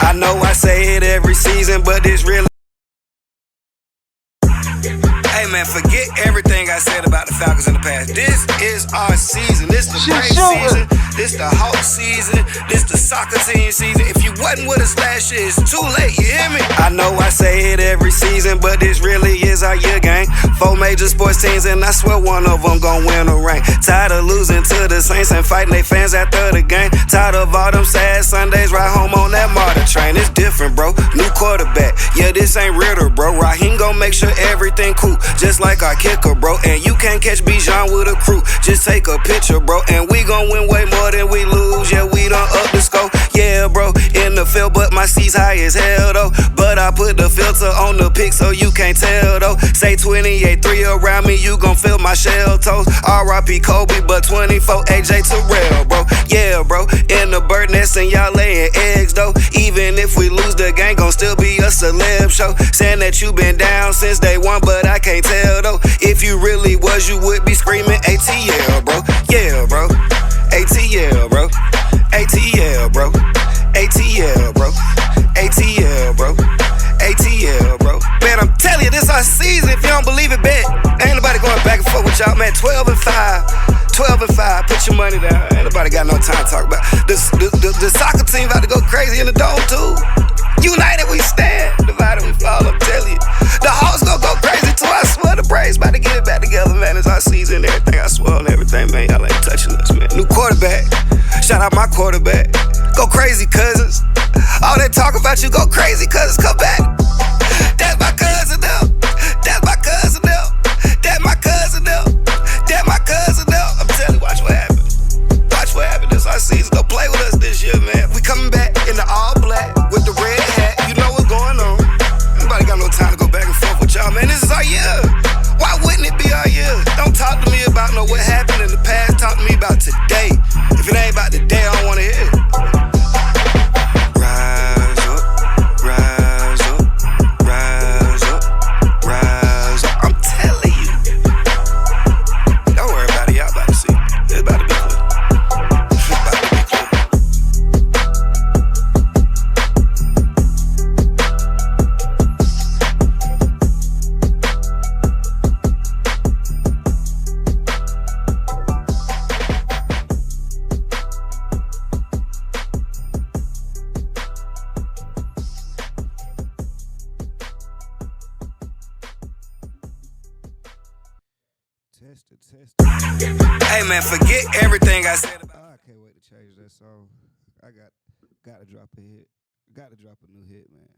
I know I say it every season, but it's really. Hey man, forget everything I said about the Falcons in the past. This is our season. This the great season. This the Hawk season. This the soccer team season. If you wasn't with us last year, it's too late, you hear me? I know I say it every season, but this really is our year, gang. 4 major sports teams, and I swear one of them gon' win a ring. Tired of losing to the Saints and fighting they fans after the game. Tired of all them sad Sundays, ride home on that MARTA train. It's different, bro. New quarterback. Yeah, this ain't Ritter, bro. Raheem gon' make sure everything cool. Just like our kicker, bro. And you can't catch Bijan with a crew. Just take a picture, bro. And we gon' win way more than we lose. Yeah, we done up the score. Yeah, bro. In the field, but my seat's high as hell, though. But I put the filter on the pic so you can't tell, though. Say 28-3 around me, you gon' feel my shell toes. R.I.P. Kobe, but 24 AJ Terrell, bro. Yeah, bro. In the bird nest and y'all laying eggs, though. Even if we lose, the game gon' still be a celeb show. Saying that you been down since day one, but I can't tell, though. If you really was, you would be screaming ATL, bro. Yeah, bro. ATL, bro. ATL, bro. ATL, bro. ATL, bro. ATL, bro. Man, I'm telling you, this our season. If you don't believe it, bet. Ain't nobody going back and forth with y'all, man. 12-5. 12-5. Put your money down. Ain't nobody got no time to talk about. The soccer team about to go crazy in the dome, too. United we stand, divided we fall, I'm telling you. The Hawks gon' go crazy too, I swear. The Braves about to get it back together, man. It's our season, everything, I swear on everything, man. Y'all ain't touching us, man. New quarterback, shout out my quarterback. Go crazy, cousins. All that talk about you, go crazy, cousins, come back. That's my cousin now. That's my cousin now. That's my cousin now. That's my cousin now. I'm telling you, watch what happens. Watch what happens. This our season. Don't play with us this year, man. We coming back in the all black with the red hat. You know what's going on. Nobody got no time to go back and forth with y'all, man. This is our year. Why wouldn't it be our year? Don't talk to me about what happened in the past. Talk to me about today. If it ain't about today, I don't wanna hear it. Rise up, rise up, rise up, rise up. I'm telling you. Don't worry about it. Y'all about to see. It's about to be clear. It's about to be clear. Test it. Hey man, forget everything I said about. I can't wait to change that song. I got to drop a hit. Got to drop a new hit, man.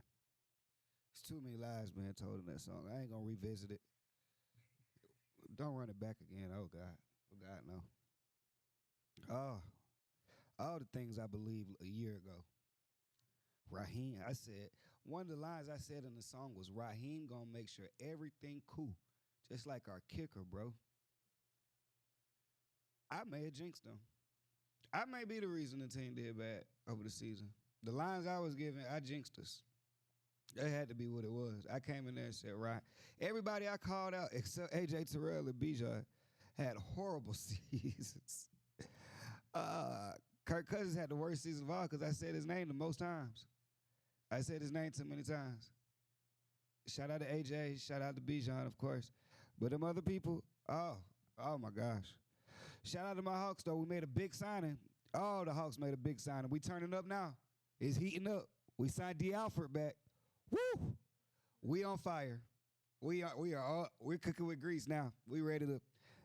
It's too many lies being told in that song. I ain't gonna revisit it. Don't run it back again. Oh God. Oh God, no. Oh, all the things I believed a year ago. Raheem, I said, one of the lines I said in the song was Raheem gonna make sure everything cool. Just like our kicker, bro. I may have jinxed them. I may be the reason the team did bad over the season. The lines I was giving, I jinxed us. That had to be what it was. I came in there and said, right. Everybody I called out except AJ Terrell and Bijan had horrible seasons. Kirk Cousins had the worst season of all because I said his name the most times. I said his name too many times. Shout out to AJ. Shout out to Bijan, of course. But them other people, oh my gosh. Shout out to my Hawks, though. We made a big signing. Oh, the Hawks made a big signing. We turning up now. It's heating up. We signed D. Alford back. Woo! We on fire. We're cooking with grease now. We ready to.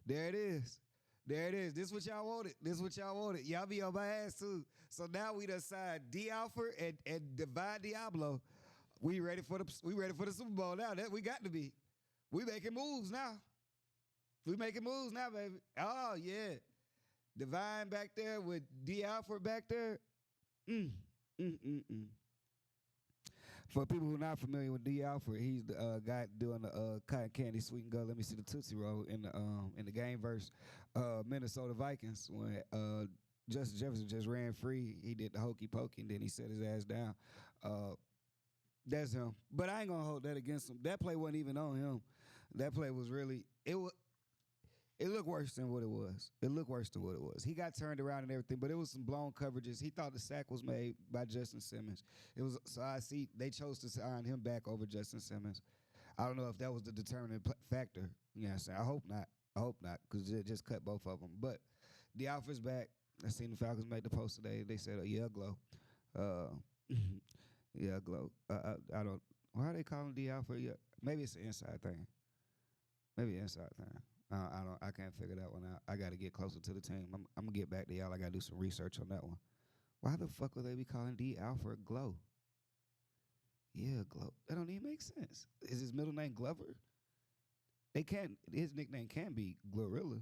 There it is. There it is. This what y'all wanted. This what y'all wanted. Y'all be on my ass too. So now we done signed D. Alford and Divine Diablo. We ready for the Super Bowl now. That we got to be. We making moves now. We making moves now, baby. Oh, yeah. Divine back there with D. Alford back there. For people who are not familiar with D. Alford, he's the guy doing the cotton candy sweet and go. Let me see the Tootsie Roll in the game versus Minnesota Vikings when Justin Jefferson just ran free. He did the hokey pokey and then he set his ass down. That's him. But I ain't gonna hold that against him. That play wasn't even on him. That play was really It looked worse than what it was. It looked worse than what it was. He got turned around and everything, but it was some blown coverages. He thought the sack was made by Justin Simmons. It was so I see they chose to sign him back over Justin Simmons. I don't know if that was the determining factor. You know what I'm saying? I hope not. I hope not, because it just cut both of them. But the Alfred's back. I seen the Falcons make the post today. They said, yeah, Glow. Yeah, Glow. I don't. Why are they calling D Alfred? Yeah, maybe it's an inside thing. Maybe an inside thing. I can't figure that one out. I got to get closer to the team. I'm gonna get back to y'all. I got to do some research on that one. Why the fuck would they be calling D Alfred Glow? Yeah, Glow. That don't even make sense. Is his middle name Glover? They can't. His nickname can be Glorilla.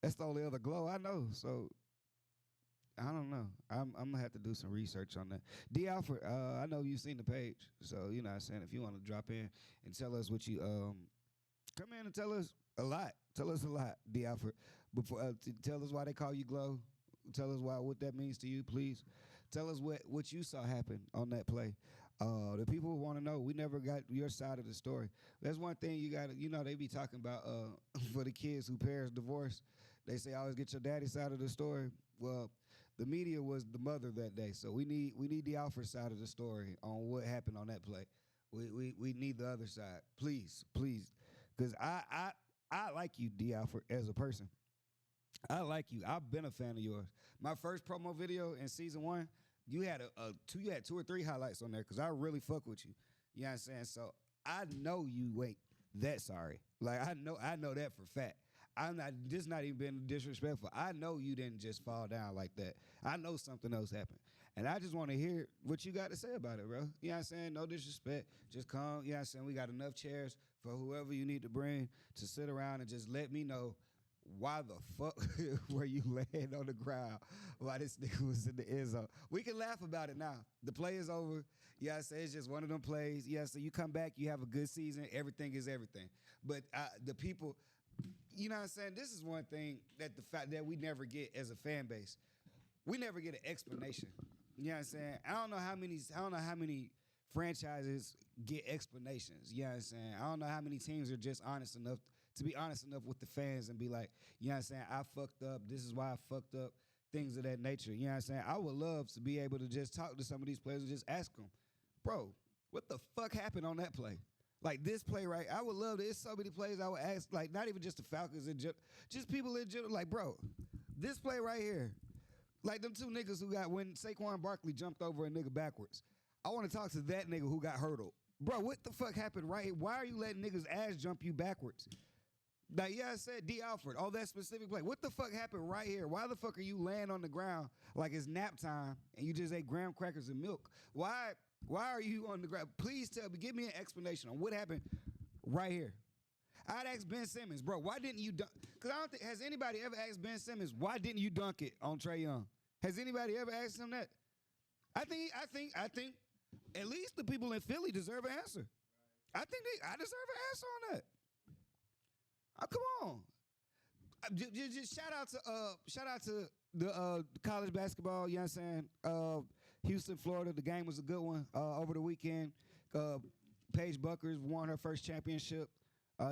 That's the only other Glow I know. So I don't know. I'm gonna have to do some research on that. D Alfred, I know you've seen the page, so you know what I'm saying, if you want to drop in and tell us what you come in and tell us a lot. Tell us a lot, D Alfred. Before tell us why they call you Glow. Tell us what that means to you, please. Tell us what you saw happen on that play. The people want to know. We never got your side of the story. That's one thing you got to, you know, they be talking about for the kids who parents divorce. They say always get your daddy's side of the story. Well, the media was the mother that day, so we need the Alfred side of the story on what happened on that play. We need the other side, please, because I like you, D Alfred, as a person. I like you. I've been a fan of yours. My first promo video in season 1, you had you had 2 or 3 highlights on there because I really fuck with you. You know what I'm saying? So I know you ain't that sorry. Like I know that for fact. I'm not just not even being disrespectful. I know you didn't just fall down like that. I know something else happened. And I just want to hear what you got to say about it, bro. You know what I'm saying? No disrespect. Just come. You know what I'm saying? We got enough chairs for whoever you need to bring to sit around and just let me know why the fuck were you laying on the ground while this nigga was in the end zone. We can laugh about it now. The play is over. You know what I'm saying? It's just one of them plays. Yeah, so you come back, you have a good season. Everything is everything. But the people... You know what I'm saying? This is one thing that the fact that we never get as a fan base. We never get an explanation. You know what I'm saying? I don't know how many franchises get explanations. You know what I'm saying? I don't know how many teams are just honest enough to be honest enough with the fans and be like, you know what I'm saying? I fucked up. This is why I fucked up. Things of that nature. You know what I'm saying? I would love to be able to just talk to some of these players and just ask them, bro, what the fuck happened on that play? Like this play, right? I would love to. There's so many plays I would ask, like not even just the Falcons, just people in general. Like, bro, this play right here, like them 2 niggas who got when Saquon Barkley jumped over a nigga backwards. I want to talk to that nigga who got hurdled. Bro, what the fuck happened right here? Why are you letting niggas ass jump you backwards? Like, yeah, I said D. Alfred, all that specific play. What the fuck happened right here? Why the fuck are you laying on the ground like it's nap time and you just ate graham crackers and milk? Why are you on the ground? Please tell me, give me an explanation on what happened right here. I'd ask Ben Simmons, bro, why didn't you dunk? Because I don't think, has anybody ever asked Ben Simmons, why didn't you dunk it on Trae Young? Has anybody ever asked him that? I think at least the people in Philly deserve an answer. I deserve an answer on that. Oh, come on. Just shout out to the college basketball, you know what I'm saying? Houston, Florida, the game was a good one over the weekend. Paige Buckers won her first championship.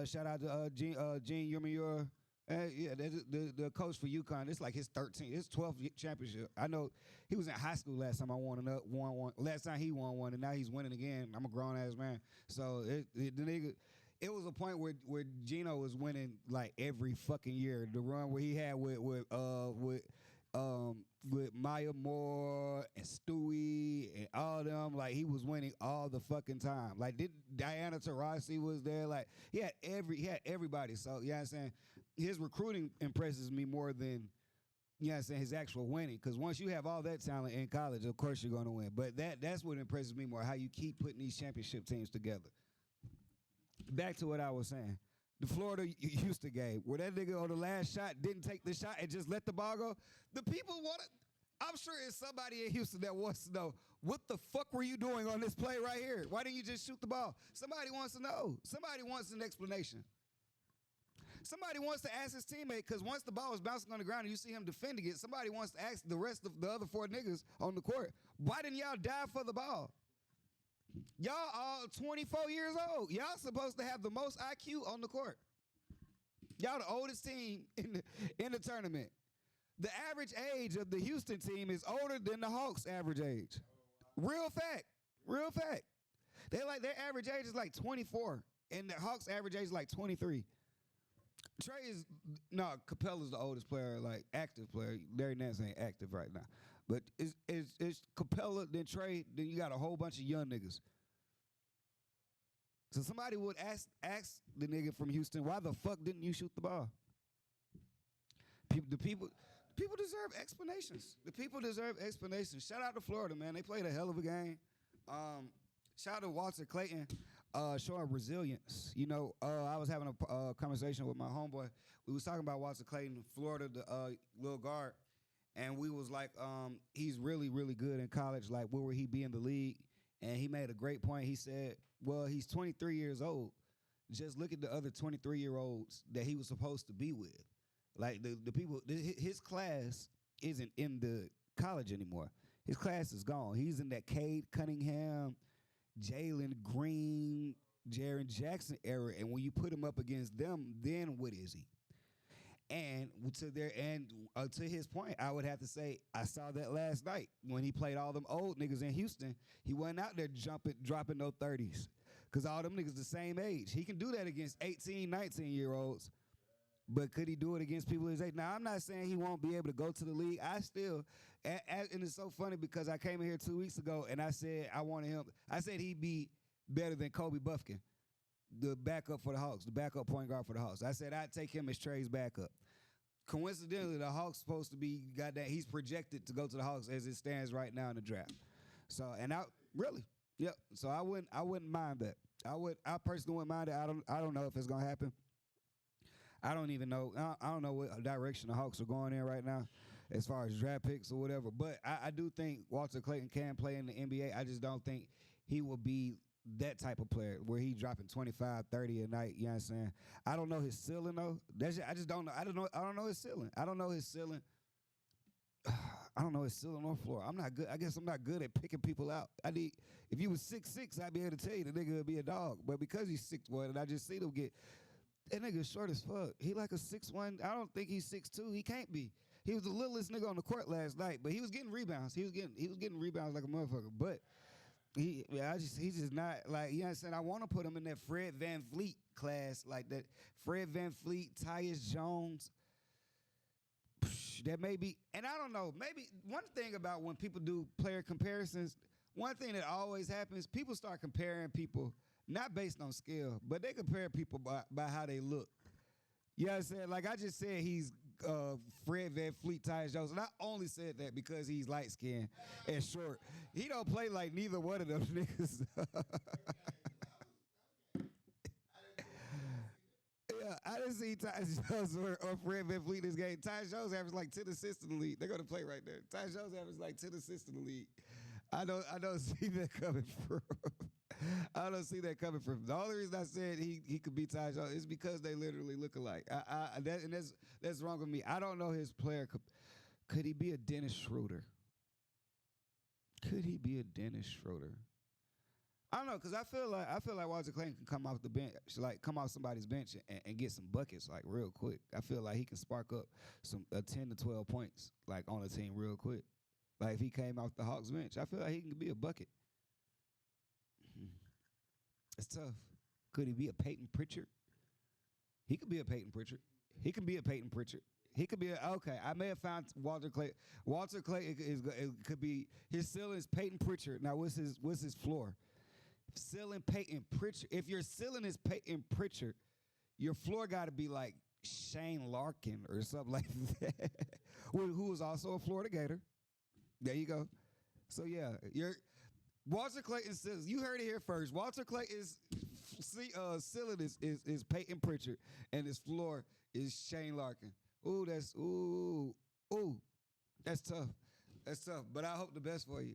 Shout out to Gene Yumiyura. Yeah, the coach for UConn, it's like his 12th championship. I know he was in high school last time I won one. Last time he won one, and now he's winning again. I'm a grown-ass man. So the nigga... It was a point where Gino was winning like every fucking year. The run where he had with Maya Moore and Stewie and all them, like he was winning all the fucking time. Like Diana Taurasi was there. Like he had everybody. So you know what I'm saying? His recruiting impresses me more than you know what I'm saying, his actual winning. Because once you have all that talent in college, of course you're gonna win. But that's what impresses me more, how you keep putting these championship teams together. Back to what I was saying. The Florida-Houston game, where that nigga on the last shot didn't take the shot and just let the ball go. The people I'm sure it's somebody in Houston that wants to know, what the fuck were you doing on this play right here? Why didn't you just shoot the ball? Somebody wants to know. Somebody wants an explanation. Somebody wants to ask his teammate, because once the ball is bouncing on the ground and you see him defending it, somebody wants to ask the rest of the other 4 niggas on the court, why didn't y'all dive for the ball? Y'all all 24 years old. Y'all supposed to have the most IQ on the court. Y'all the oldest team in the tournament. The average age of the Houston team is older than the Hawks' average age. Real fact. Real fact. Their average age is like 24, and the Hawks' average age is like 23. Trey is Capella's the oldest player, like active player. Larry Nance ain't active right now, but it's Capella, then Trey, then you got a whole bunch of young niggas. So somebody would ask the nigga from Houston, why the fuck didn't you shoot the ball? The people deserve explanations. The people deserve explanations. Shout out to Florida, man. They played a hell of a game. Shout out to Walter Clayton, showing resilience. You know, I was having a conversation with my homeboy. We was talking about Walter Clayton, Florida, the little guard, and we was like, he's really, really good in college. Like, where would he be in the league? And he made a great point. He said, well, he's 23 years old. Just look at the other 23-year-olds that he was supposed to be with. Like, the people, his class isn't in the college anymore. His class is gone. He's in that Cade Cunningham, Jalen Green, Jaren Jackson era. And when you put him up against them, then what is he? And to his point, I would have to say I saw that last night when he played all them old niggas in Houston. He wasn't out there dropping no 30s, because all them niggas the same age. He can do that against 18, 19-year-olds, but could he do it against people his age? Now, I'm not saying he won't be able to go to the league. I still, and it's so funny because I came in here 2 weeks ago and I said I said he'd be better than Kobe Buffkin, the backup for the Hawks, the backup point guard for the Hawks. I said I'd take him as Trey's backup. Coincidentally, the Hawks supposed to be he's projected to go to the Hawks as it stands right now in the draft. So, and yep. So I wouldn't mind that. I personally wouldn't mind it. I don't know if it's gonna happen. I don't even know. I don't know what direction the Hawks are going in right now as far as draft picks or whatever. But I do think Walter Clayton can play in the NBA. I just don't think he will be that type of player where he dropping 25, 30 a night. You know what I'm saying? I don't know his ceiling though. I just don't know. I don't know his ceiling. I don't know his ceiling. I don't know his ceiling on the floor. I'm not good. I guess I'm not good at picking people out. If you was 6'6", I'd be able to tell you the nigga would be a dog. But because he's 6'1", and I just see them get that nigga short as fuck. He like a 6'1". I don't think he's 6'2". He can't be. He was the littlest nigga on the court last night, but he was getting rebounds. He was getting rebounds like a motherfucker. But he's just not like, you know what I'm saying? I want to put him in that Fred VanVleet class, like that Fred VanVleet, Tyus Jones. That may be, and I don't know, maybe one thing about when people do player comparisons, one thing that always happens, people start comparing people not based on skill, but they compare people by how they look. You know what I'm saying? Like I just said he's Fred VanVleet, Tyus Jones, and I only said that because he's light-skinned and short. He don't play like neither one of those niggas. Yeah, I didn't see Tyus Jones or Fred VanVleet this game. Tyus Jones averaged like 10 assists in the league. They're going to play right there. Tyus Jones averaged like 10 assists in the league. I don't see that coming from. I don't see that coming from. The only reason I said he could be Tyus Jones is because they literally look alike. That's wrong with me. I don't know his player. Could he be a Dennis Schroeder? Could he be a Dennis Schroeder? I don't know, because I feel like Walter Clayton can come off the bench, like come off somebody's bench and get some buckets like real quick. I feel like he can spark up some 10 to 12 points like on a team real quick. Like if he came off the Hawks bench, I feel like he can be a bucket. It's tough. Could he be a Peyton Pritchard? He could be a Peyton Pritchard. He can be a Peyton Pritchard. He could be okay. I may have found Walter Clayton. Walter Clayton could be, his ceiling is Peyton Pritchard. Now what's his floor? Ceiling Peyton Pritchard. If your ceiling is Peyton Pritchard, your floor got to be like Shane Larkin or something like that, who was also a Florida Gator. There you go. So yeah, Walter Clayton says, you heard it here first. Walter Clayton's ceiling is Peyton Pritchard, and his floor is Shane Larkin. That's tough. That's tough. But I hope the best for you.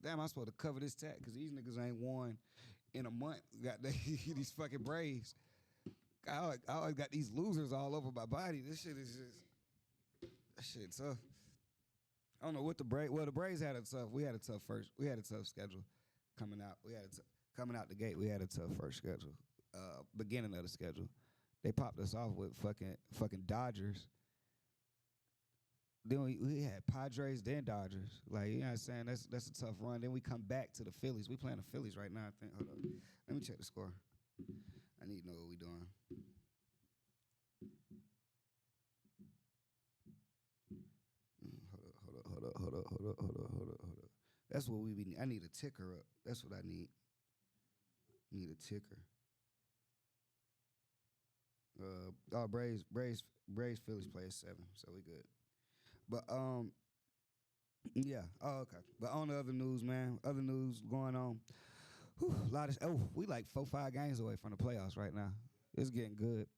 Damn, I'm supposed to cover this tat because these niggas ain't won in a month. Got these fucking Braves. I always got these losers all over my body. This shit is just, that shit tough. I don't know what the Braves had a tough. We had a tough schedule coming out. Coming out the gate. We had a tough first schedule. Beginning of the schedule, they popped us off with fucking Dodgers. Then we had Padres, then Dodgers. Like, you know what I'm saying? That's a tough run. Then we come back to the Phillies. We playing the Phillies right now, I think. Hold on. Let me check the score. I need to know what we doing. Hold up. That's what we be. I need a ticker up. That's what I need. Need a ticker. Braves, Phillies play at 7, so we good. But yeah. Oh, okay. But on the other news, man. Other news going on. Whew, we like 4-5 games away from the playoffs right now. It's getting good.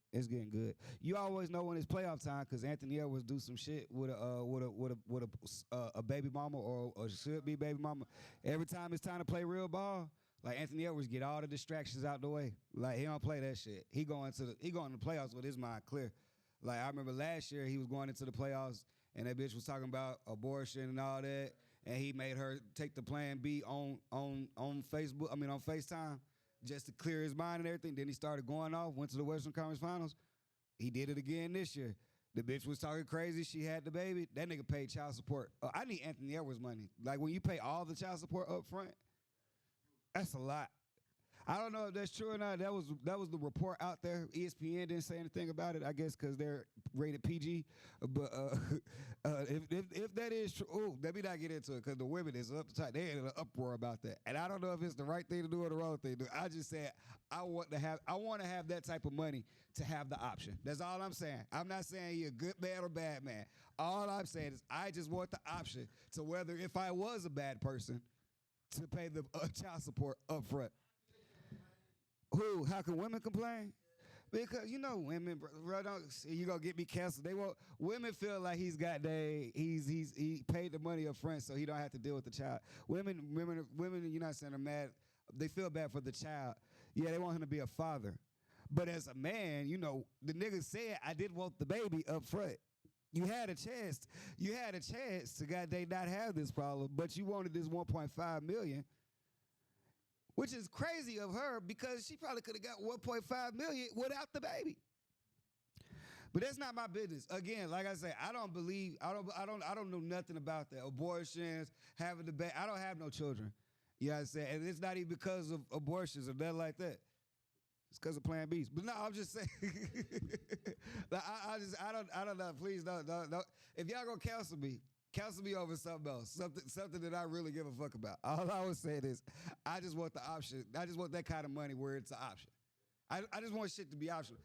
You always know when it's playoff time because Anthony Edwards do some shit with a baby mama or should be baby mama. Every time it's time to play real ball, like Anthony Edwards get all the distractions out the way. Like he don't play that shit. He going to the playoffs with his mind clear. Like I remember last year he was going into the playoffs and that bitch was talking about abortion and all that, and he made her take the plan B on Facebook. I mean on FaceTime. Just to clear his mind and everything. Then he started going off, went to the Western Conference Finals. He did it again this year. The bitch was talking crazy. She had the baby. That nigga paid child support. I need Anthony Edwards money. Like when you pay all the child support up front, that's a lot. I don't know if that's true or not. That was the report out there. ESPN didn't say anything about it, I guess, because they're rated PG. But if that is true, let me not get into it because the women is up the top. They're in an uproar about that, and I don't know if it's the right thing to do or the wrong thing to do. I just said I want to have that type of money to have the option. That's all I'm saying. I'm not saying you're a good man or bad man. All I'm saying is I just want the option to whether if I was a bad person to pay the child support up front. Who? How can women complain? Because you know women, bro, don't you gonna get me canceled. They won't. Women feel like he paid the money up front, so he don't have to deal with the child. Women, you know what I'm saying, are mad. They feel bad for the child. Yeah, they want him to be a father. But as a man, you know, the nigga said, I did want the baby up front. You had a chance. You had a chance to goddamn not have this problem, but you wanted this 1.5 million. Which is crazy of her because she probably could have got 1.5 million without the baby. But that's not my business. Again, like I say, I don't know nothing about that. Abortions, having the baby. I don't have no children. You know what I'm saying? And it's not even because of abortions or nothing like that. It's because of Plan B's. But no, I'm just saying. I don't know. Please don't. If y'all gonna counsel me over something else, something that I really give a fuck about. All I was saying is, I just want the option. I just want that kind of money where it's an option. I just want shit to be optional.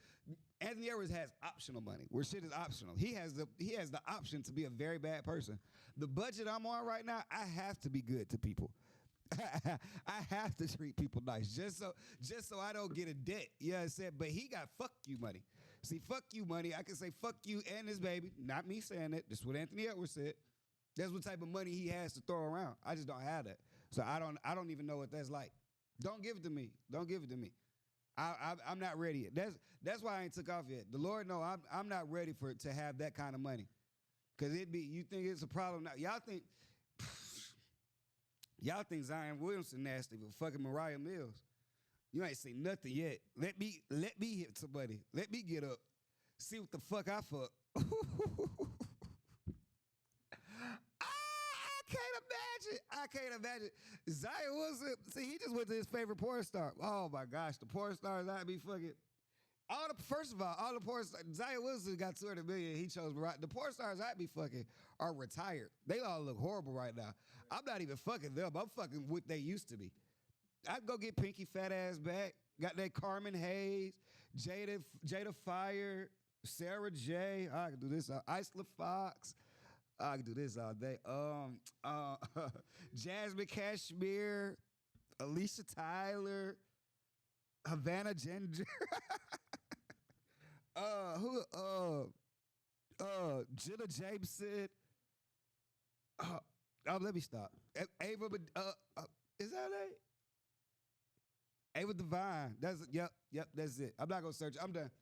Anthony Edwards has optional money, where shit is optional. He has the option to be a very bad person. The budget I'm on right now, I have to be good to people. I have to treat people nice, just so I don't get a debt. You know what I'm saying? But he got fuck you money. See, fuck you money. I can say fuck you and his baby. Not me saying that. That's what Anthony Edwards said. That's what type of money he has to throw around. I just don't have that. So I don't even know what that's like. Don't give it to me. Don't give it to me. I'm not ready yet. That's why I ain't took off yet. The Lord know I'm not ready to have that kind of money. Cause you think it's a problem now. Y'all think Zion Williamson nasty, but fucking Mariah Mills. You ain't seen nothing yet. Let me hit somebody. Let me get up. See what the fuck I fuck. I can't imagine. Zion Wilson, see, he just went to his favorite porn star. Oh my gosh, the porn stars I'd be fucking. First of all the porn stars, Zion Wilson got 200 million. He chose Mariah. The porn stars I'd be fucking are retired. They all look horrible right now. I'm not even fucking them. I'm fucking what they used to be. I'd go get Pinky fat ass back. Got that Carmen Hayes, Jada Fire, Sarah J. I can do this. Isla Fox. I can do this all day. Jasmine Cashmere, Alicia Tyler, Havana Ginger. Jenna Jameson. Let me stop. Ava, is that it? Ava Devine. That's it. Yep, that's it. I'm not gonna search. I'm done.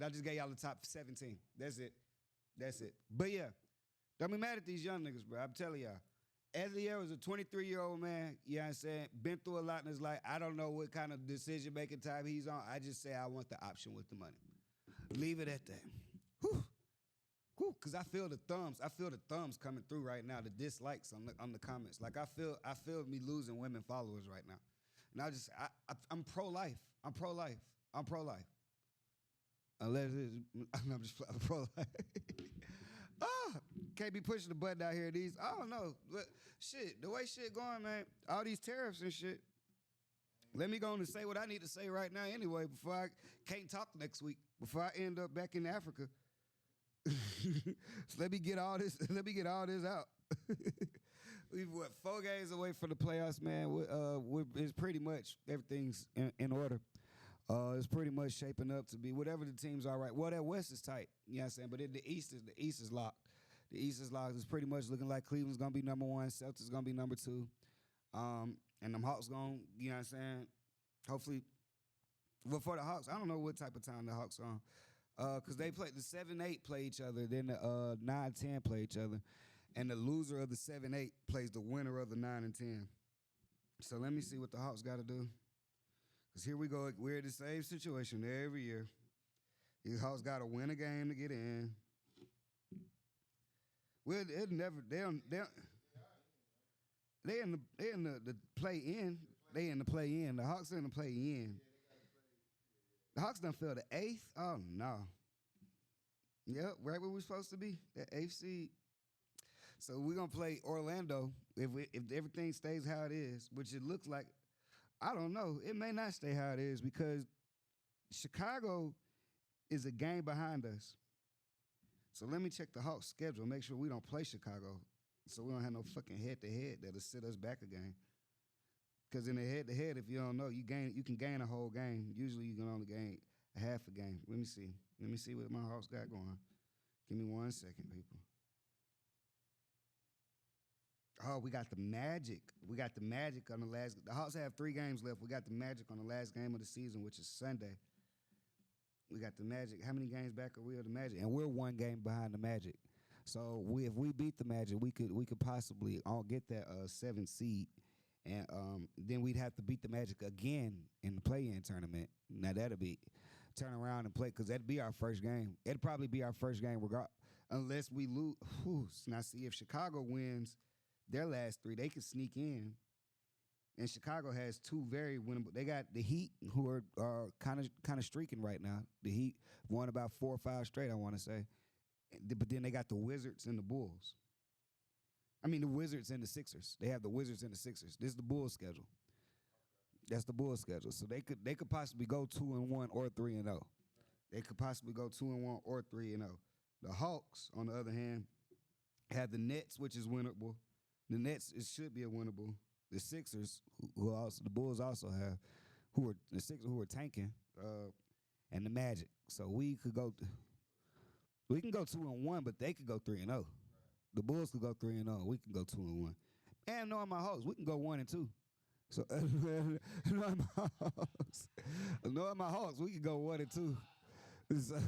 I just gave y'all the top 17. That's it. But yeah. Don't be mad at these young niggas, bro. I'm telling y'all. Ezier was a 23-year-old man, you know what I'm saying? Been through a lot in his life. I don't know what kind of decision-making time he's on. I just say I want the option with the money. Leave it at that. Whew. Whew, because I feel the thumbs coming through right now, the dislikes on the comments. Like I feel me losing women followers right now. And I'm pro-life. I'm pro-life. Unless I'm just pro-life. Can't be pushing the button out here. I don't know. But shit, the way shit going, man, all these tariffs and shit. Let me go on and say what I need to say right now anyway before I can't talk next week, before I end up back in Africa. So let me get all this out. We've 4 games away from the playoffs, man. It's pretty much everything's in order. It's pretty much shaping up to be whatever the teams are right. Well, that West is tight, you know what I'm saying? But the East is locked. The East is locked. It's pretty much looking like Cleveland's gonna be number 1, Celtics gonna be number 2. And them Hawks gonna, you know what I'm saying? Hopefully, well, for the Hawks, I don't know what type of time the Hawks on. Because they play the 7-8 play each other, then the 9-10 play each other. And the loser of the 7-8 plays the winner of the 9 and 10. So let me see what the Hawks got to do. Because here we go. We're in the same situation every year. These Hawks got to win a game to get in. Well, it never. They in the play in. They in the play in. The Hawks in the play in. The Hawks done fell the 8th. Oh no. Yep, right where we're supposed to be. That 8th seed. So we're gonna play Orlando if everything stays how it is, which it looks like. I don't know. It may not stay how it is because Chicago is a game behind us. So let me check the Hawks schedule, make sure we don't play Chicago. So we don't have no fucking head-to-head that'll sit us back a game. Because in the head-to-head, if you don't know, you can gain a whole game. Usually you can only gain a half a game. Let me see. Let me see what my Hawks got going. Give me 1 second, people. Oh, we got the Magic. We got the Magic on the last. The Hawks have 3 games left. We got the Magic on the last game of the season, which is Sunday. We got the Magic. How many games back are we of the Magic? And we're 1 game behind the Magic. So if we beat the Magic, we could possibly all get that 7th seed, and then we'd have to beat the Magic again in the play-in tournament. Now that'll be turn around and play because that'd be our first game. It'd probably be our first game unless we lose. Now see if Chicago wins their last 3, they could sneak in. And Chicago has 2 very winnable. They got the Heat, who are kind of streaking right now. The Heat won about 4 or 5 straight, I want to say. But then they got the Wizards and the Bulls. I mean, the Wizards and the Sixers. They have the Wizards and the Sixers. This is the Bulls schedule. That's the Bulls schedule. So they could possibly go 2-1 or 3-0. They could possibly go 2-1 or 3-0. The Hawks, on the other hand, have the Nets, which is winnable. The Nets, it should be a winnable. The Sixers, the Bulls also have, who are tanking, and the Magic. So we can go 2-1, but they could go 3-0. The Bulls could go 3-0. We can go 2-1. And knowing my Hawks, we can go 1-2. So knowing my Hawks, we can go 1-2. So,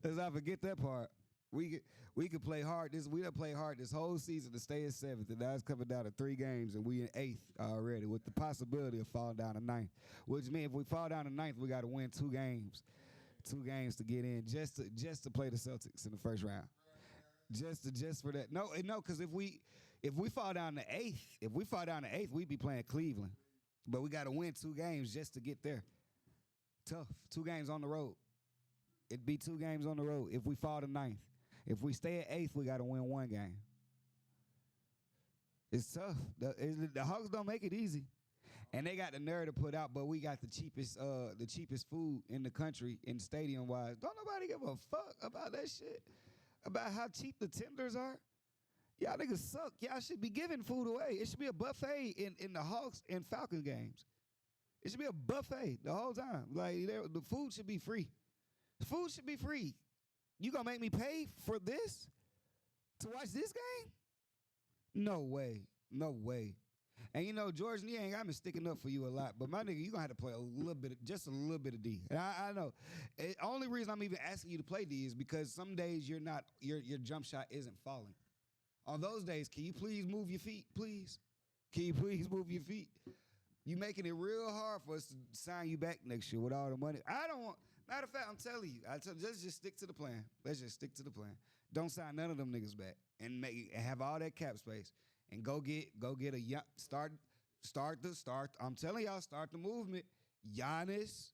let's not forget that part. We could play hard. We done play hard this whole season to stay in 7th, and now it's coming down to 3 games, and we in 8th already with the possibility of falling down to 9th. Which means if we fall down to 9th, we got to win 2 games. 2 games to get in just to play the Celtics in the first round. Just for that. No, because if we fall down to 8th, we'd be playing Cleveland. But we got to win 2 games just to get there. Tough. 2 games on the road. It'd be 2 games on the road if we fall to 9th. If we stay at 8th, we got to win 1 game. It's tough. The Hawks don't make it easy. And they got the nerve to put out, but we got the cheapest food in the country in stadium-wise. Don't nobody give a fuck about that shit, about how cheap the tenders are. Y'all niggas suck. Y'all should be giving food away. It should be a buffet in the Hawks and Falcons games. It should be a buffet the whole time. Like, the food should be free. The food should be free. You gonna make me pay for this? To watch this game? No way. No way. And you know, George Neal ain't got me sticking up for you a lot, but my nigga, you gonna have to play just a little bit of D. And I know. The only reason I'm even asking you to play D is because some days your jump shot isn't falling. On those days, can you please move your feet, please? Can you please move your feet? You making it real hard for us to sign you back next year with all the money. I don't want. Matter of fact, I'm telling you, let's just stick to the plan. Let's just stick to the plan. Don't sign none of them niggas back and have all that cap space and go get a young start. I'm telling y'all, start the movement. Giannis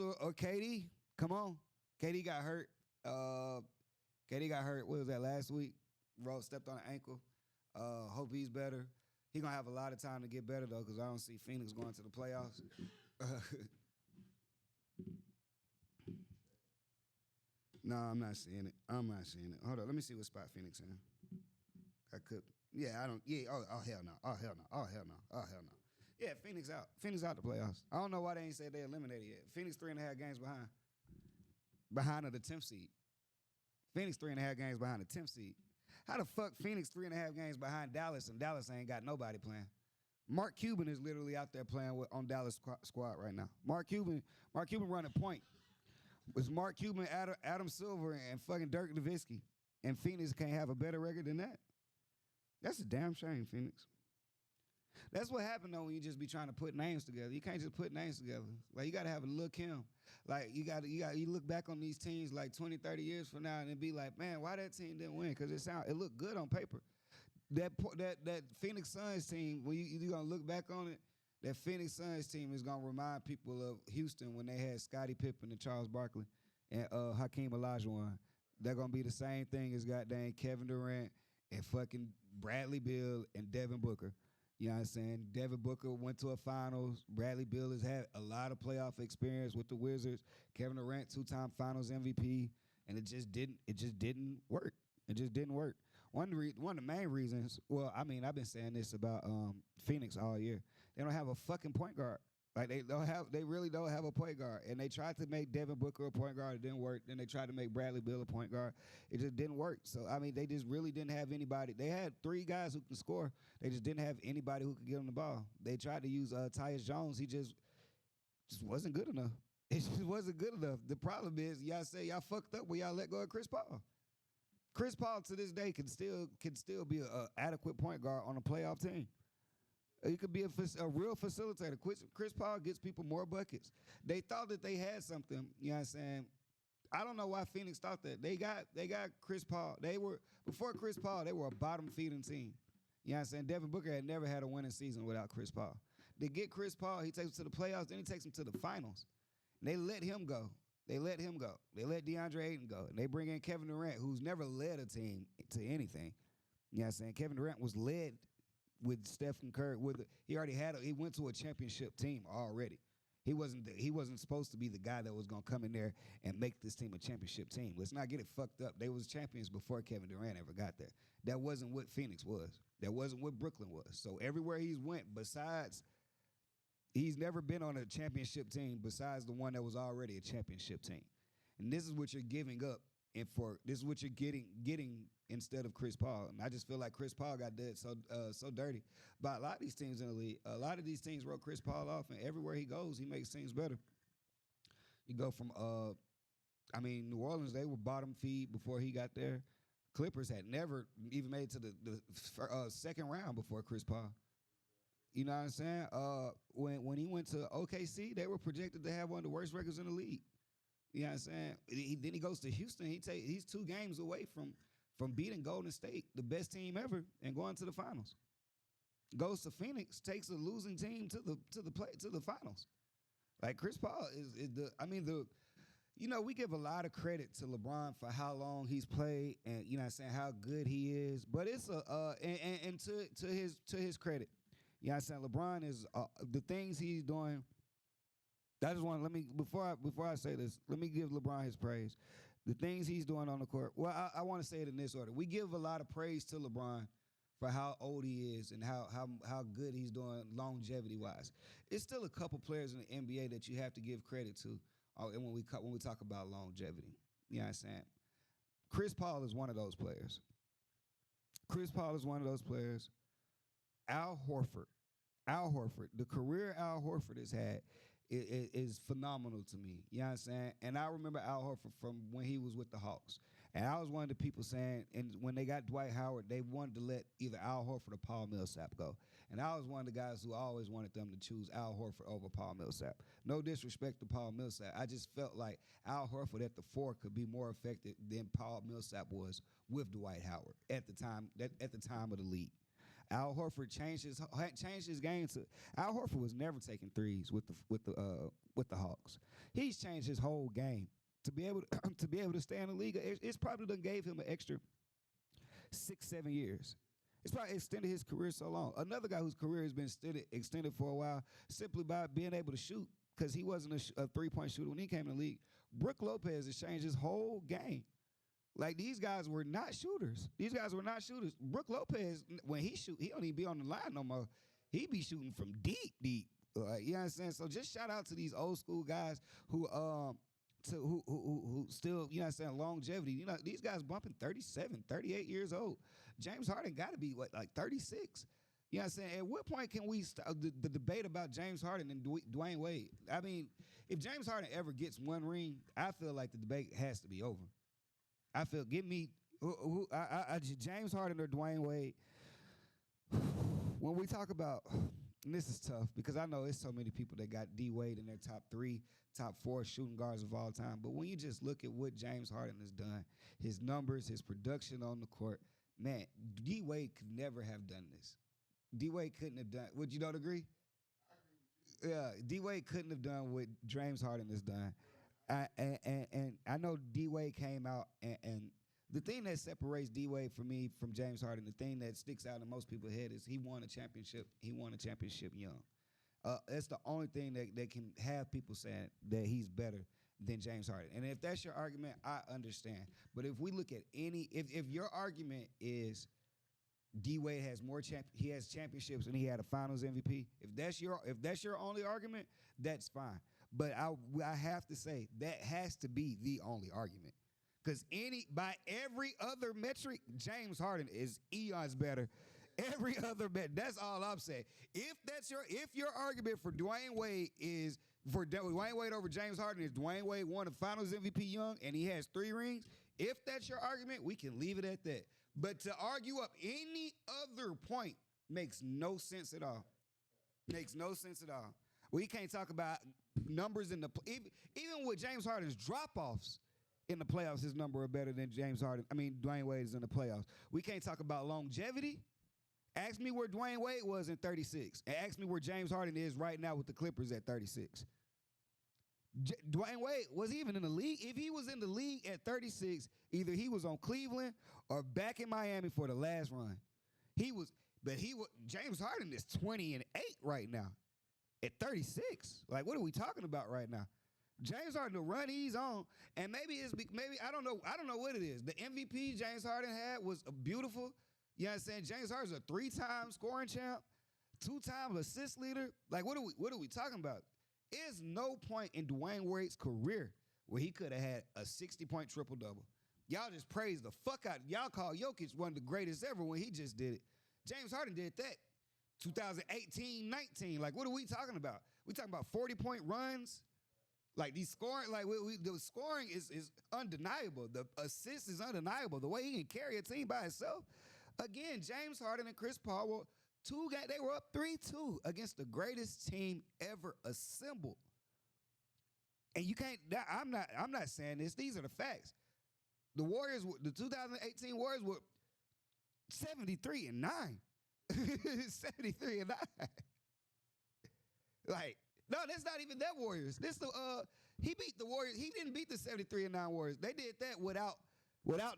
or KD. Come on. KD got hurt. KD got hurt. What was that last week? Rose stepped on an ankle. Hope he's better. He gonna have a lot of time to get better though, because I don't see Phoenix going to the playoffs. No, I'm not seeing it. Hold on, let me see what spot Phoenix in. I could. Yeah, I don't. Yeah. Oh hell no. Oh hell no. Yeah, Phoenix out. Phoenix out the playoffs. I don't know why they ain't said they eliminated yet. Phoenix 3.5 games behind. Behind of the 10th seed. Phoenix 3.5 games behind the 10th seed. How the fuck Phoenix 3.5 games behind Dallas and Dallas ain't got nobody playing? Mark Cuban is literally out there playing on Dallas squad right now. Mark Cuban running point. It's Mark Cuban, Adam Silver, and fucking Dirk Nowitzki. And Phoenix can't have a better record than that. That's a damn shame, Phoenix. That's what happened though when you just be trying to put names together. You can't just put names together. Like you gotta have a look him. Like you look back on these teams like 20, 30 years from now and be like, man, why that team didn't win? Because it looked good on paper. That Phoenix Suns team, when you're gonna look back on it, that Phoenix Suns team is gonna remind people of Houston when they had Scottie Pippen and Charles Barkley and Hakeem Olajuwon. They're gonna be the same thing as goddamn Kevin Durant and fucking Bradley Beal and Devin Booker. You know what I'm saying? Devin Booker went to a finals. Bradley Beal has had a lot of playoff experience with the Wizards. Kevin Durant, 2-time finals MVP. And it just didn't work. It just didn't work. One of the main reasons, well, I mean, I've been saying this about Phoenix all year. They don't have a fucking point guard. Like they really don't have a point guard. And they tried to make Devin Booker a point guard. It didn't work. Then they tried to make Bradley Beal a point guard. It just didn't work. So, I mean, they just really didn't have anybody. They had 3 guys who could score. They just didn't have anybody who could get them the ball. They tried to use Tyus Jones. He just wasn't good enough. It just wasn't good enough. The problem is, y'all say y'all fucked up when y'all let go of Chris Paul. Chris Paul to this day can still be an adequate point guard on a playoff team. He could be a real facilitator. Chris Paul gets people more buckets. They thought that they had something. You know what I'm saying? I don't know why Phoenix thought that. They got Chris Paul. Before Chris Paul, they were a bottom feeding team. You know what I'm saying? Devin Booker had never had a winning season without Chris Paul. They get Chris Paul, he takes them to the playoffs, then he takes them to the finals. And they let him go. They let DeAndre Ayton go. And they bring in Kevin Durant, who's never led a team to anything. You know what I'm saying? Kevin Durant was led with Stephen Curry. He went to a championship team already. He wasn't supposed to be the guy that was gonna come in there and make this team a championship team. Let's not get it fucked up. They was champions before Kevin Durant ever got there. That wasn't what Phoenix was. That wasn't what Brooklyn was. So everywhere he's went, he's never been on a championship team besides the one that was already a championship team. And this is what you're giving up, this is what you're getting instead of Chris Paul. And I just feel like Chris Paul got did so dirty by a lot of these teams in the league. A lot of these teams wrote Chris Paul off, and everywhere he goes, he makes teams better. You go from, New Orleans, they were bottom feed before he got there. Clippers had never even made it to the second round before Chris Paul. You know what I'm saying? When he went to OKC, they were projected to have one of the worst records in the league. You know what I'm saying? Then he goes to Houston. He's 2 games away from beating Golden State, the best team ever, and going to the finals. Goes to Phoenix, takes a losing team to the finals. Like Chris Paul we give a lot of credit to LeBron for how long he's played and you know what I'm saying, how good he is. But it's to his credit. You know what I'm saying? LeBron is the things he's doing. Before I say this, let me give LeBron his praise. The things he's doing on the court. Well, I want to say it in this order. We give a lot of praise to LeBron for how old he is and how good he's doing longevity-wise. It's still a couple players in the NBA that you have to give credit to and when we talk about longevity. You know what I'm saying? Chris Paul is one of those players. Al Horford, the career Al Horford has had is phenomenal to me. You know what I'm saying? And I remember Al Horford from when he was with the Hawks. And I was one of the people saying, and when they got Dwight Howard, they wanted to let either Al Horford or Paul Millsap go. And I was one of the guys who always wanted them to choose Al Horford over Paul Millsap. No disrespect to Paul Millsap. I just felt like Al Horford at the 4 could be more effective than Paul Millsap was with Dwight Howard at the time of the league. Al Horford changed his game to. Al Horford was never taking threes with the Hawks. He's changed his whole game to be able to stay in the league. It's probably done gave him an extra 6-7 years. It's probably extended his career so long. Another guy whose career has been extended for a while simply by being able to shoot, because he wasn't a three-point shooter when he came in the league. Brook Lopez has changed his whole game. Like, these guys were not shooters. Brook Lopez, when he shoot, he don't even be on the line no more. He be shooting from deep. You know what I'm saying? So just shout out to these old school guys who still, you know what I'm saying, longevity. You know, these guys bumping 37, 38 years old. James Harden got to be, like 36? You know what I'm saying? At what point can we start the debate about James Harden and Dwayne Wade? I mean, if James Harden ever gets one ring, I feel like the debate has to be over. I feel, give me James Harden or Dwayne Wade. When we talk about, and this is tough because I know it's so many people that got D Wade in their top 3, top 4 shooting guards of all time. But when you just look at what James Harden has done, his numbers, his production on the court, man, D Wade could never have done this. D Wade couldn't have done. Would you not agree? Yeah, D Wade couldn't have done what James Harden has done. And I know D Wade came out, and the thing that separates D Wade from me from James Harden, the thing that sticks out in most people's head is he won a championship. He won a championship young. That's the only thing that can have people saying that he's better than James Harden. And if that's your argument, I understand. But if we look at if your argument is D Wade has he has championships and he had a Finals MVP, if that's your only argument, that's fine. But I have to say that has to be the only argument, because by every other metric, James Harden is eons better. Every other that's all I'm saying. If your argument for Dwayne Wade is for Dwayne Wade over James Harden is Dwayne Wade won a Finals MVP young and he has 3 rings, if that's your argument, we can leave it at that. But to argue up any other point makes no sense at all. Makes no sense at all. We can't talk about numbers in even with James Harden's drop-offs in the playoffs, his number are better than Dwayne Wade is in the playoffs. We can't talk about longevity. Ask me where Dwayne Wade was in 36, and ask me where James Harden is right now with the Clippers at 36. Dwayne Wade was even in the league. If he was in the league at 36, either he was on Cleveland or back in Miami for the last run. James Harden is 20-8 right now at 36. Like, what are we talking about right now? James Harden, the run he's on, and maybe I don't know what it is. The MVP James Harden had was beautiful. You know what I'm saying? James Harden's a 3-time scoring champ, 2-time assist leader. Like, what are we talking about? There's no point in Dwayne Wade's career where he could have had a 60-point triple-double. Y'all just praise the fuck out. Y'all call Jokic one of the greatest ever when he just did it. James Harden did that 2018-19. Like, what are we talking about? We talking about 40-point runs? Like, these scoring, like, the scoring is undeniable. The assist is undeniable. The way he can carry a team by himself. Again, James Harden and Chris Paul were they were up 3-2 against the greatest team ever assembled. And you can't. I'm not saying this. These are the facts. The Warriors, the 2018 Warriors were 73-9. 73-9. Like, no, that's not even that Warriors. He beat the Warriors. He didn't beat the 73-9 Warriors. They did that without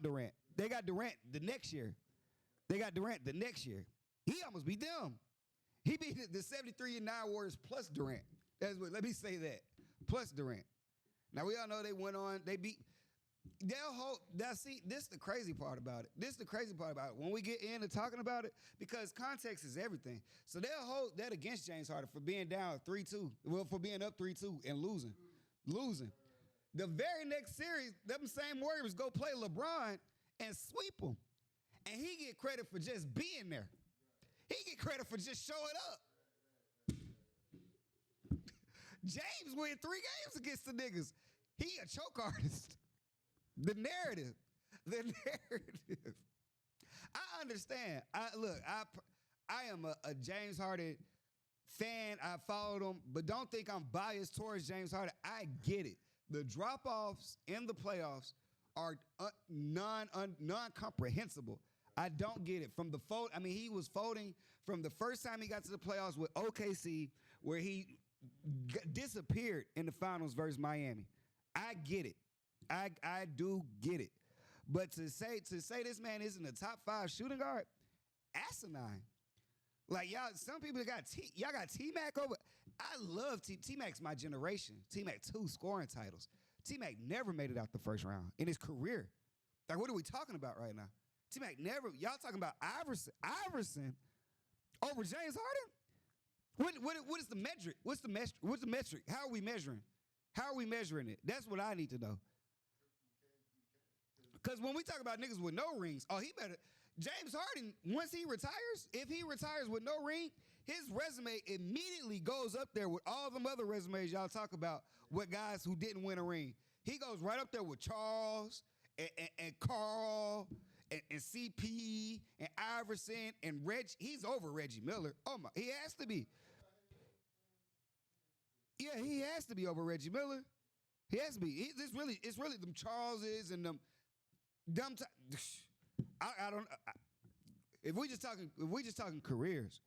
Durant. They got Durant the next year. He almost beat them. He beat the 73-9 Warriors plus Durant. Let me say that. Plus Durant. Now, we all know they went on. They beat. This is the crazy part about it. When we get into talking about it, because context is everything. So they'll hold that against James Harden for being down 3-2. Well, for being up 3-2 and losing. The very next series, them same Warriors go play LeBron and sweep them. And he get credit for just being there. He get credit for just showing up. James win 3 games against the niggas. He a choke artist. The narrative. The narrative. I understand. I am a James Harden fan. I followed him, but don't think I'm biased towards James Harden. I get it. The drop-offs in the playoffs are non-comprehensible. I don't get it. From the fold, I mean, he was folding from the first time he got to the playoffs with OKC, where he disappeared in the finals versus Miami. I get it. I do get it. But to say this man isn't a top 5 shooting guard, asinine. Like y'all, some people y'all got T-Mac over. I love T-Mac's my generation. T-Mac 2 scoring titles. T-Mac never made it out the first round in his career. Like, what are we talking about right now? T-Mac never. Y'all talking about Iverson over James Harden? What is the metric? What's the metric? How are we measuring? How are we measuring it? That's what I need to know. Because when we talk about niggas with no rings, he better. James Harden, once he retires, if he retires with no ring, his resume immediately goes up there with all them other resumes y'all talk about with guys who didn't win a ring. He goes right up there with Charles and Carl and CP and Iverson and Reggie. He's over Reggie Miller. Oh my, he has to be. Yeah, he has to be over Reggie Miller. He has to be. It's really them Charleses and them dumb. I don't. If we just talking careers,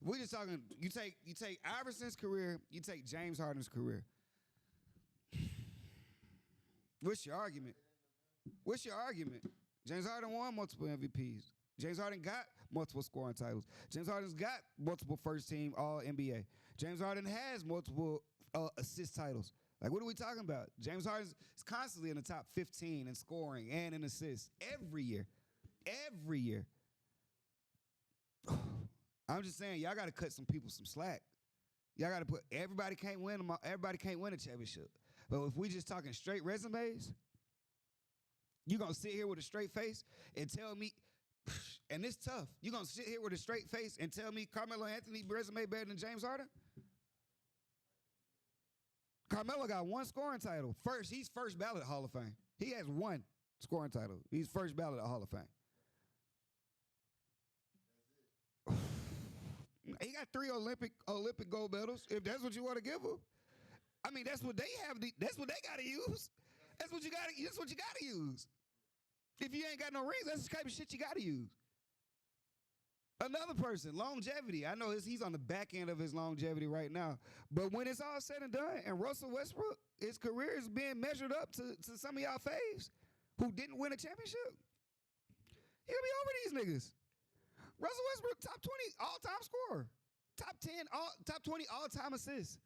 if we just talking, you take Iverson's career, you take James Harden's career. What's your argument? What's your argument? James Harden won multiple MVPs. James Harden got multiple scoring titles. James Harden's got multiple first team All NBA. James Harden has multiple assist titles. Like, what are we talking about? James Harden is constantly in the top 15 in scoring and in assists every year. Every year. I'm just saying, y'all got to cut some people some slack. Y'all got to put, everybody can't win a championship. But if we just talking straight resumes, you going to sit here with a straight face and tell me, and it's tough, you going to sit here with a straight face and tell me Carmelo Anthony's resume better than James Harden? Carmelo got 1 scoring title. He's first ballot Hall of Fame. He has 1 scoring title. He's first ballot at Hall of Fame. He got 3 Olympic gold medals, if that's what you want to give him. I mean, that's what they have. That's what they got to use. That's what you got to use. If you ain't got no rings, that's the type of shit you got to use. Another person, longevity. I know he's on the back end of his longevity right now. But when it's all said and done, and Russell Westbrook, his career is being measured up to some of y'all faves who didn't win a championship, he'll be over these niggas. Russell Westbrook, top 20 all-time scorer. Top 10, top 20 all-time assists.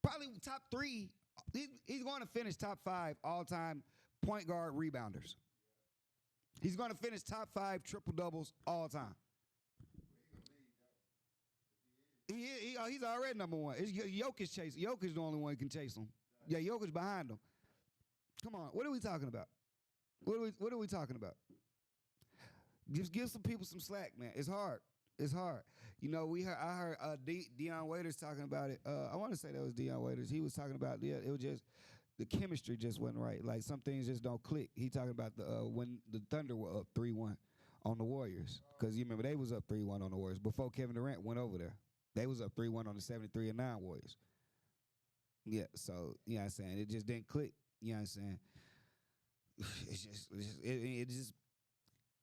Probably top 3. He's going to finish top 5 all-time point guard rebounders. He's going to finish top 5 triple-doubles all time. He's already number 1. It's Jokic chasing. Jokic the only one who can chase him. Yeah, Jokic behind him. Come on, what are we talking about? What are we talking about? Just give some people some slack, man. It's hard. It's hard. You know, I heard Deion Waiters talking about it. I want to say that was Deion Waiters. He was talking about it was just the chemistry just wasn't right. Like some things just don't click. He talking about when the Thunder were up 3-1 on the Warriors, because you remember they was up 3-1 on the Warriors before Kevin Durant went over there. They was up 3-1 on the 73-9 Warriors. Yeah, so you know what I'm saying, it just didn't click. You know what I'm saying?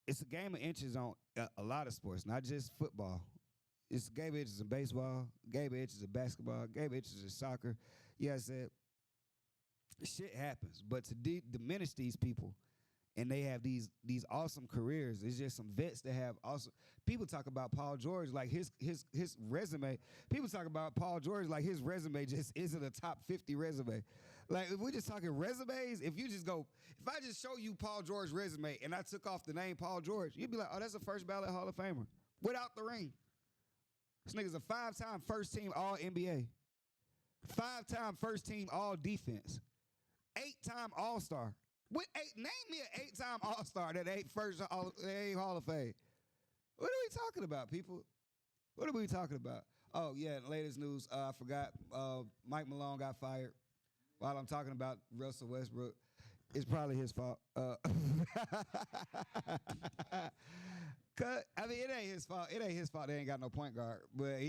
It's a game of inches on a lot of sports, not just football. It's a game of inches in baseball, game of inches in basketball, game of inches in soccer. Yeah, I said, shit happens. But to diminish these people, and they have these awesome careers, it's just some vets that have awesome. People talk about Paul George like his resume. People talk about Paul George like his resume just isn't a top 50 resume. Like, if we're just talking resumes, if I just show you Paul George's resume and I took off the name Paul George, you'd be like, oh, that's a first ballot Hall of Famer without the ring. This nigga's a 5-time first team All NBA, 5-time first team All Defense, 8-time All Star. Name me an 8-time All Star that ain't Hall of Fame. What are we talking about, people? What are we talking about? Oh yeah, latest news. I forgot. Mike Malone got fired. While I'm talking about Russell Westbrook, it's probably his fault. I mean, it ain't his fault. It ain't his fault. They ain't got no point guard. But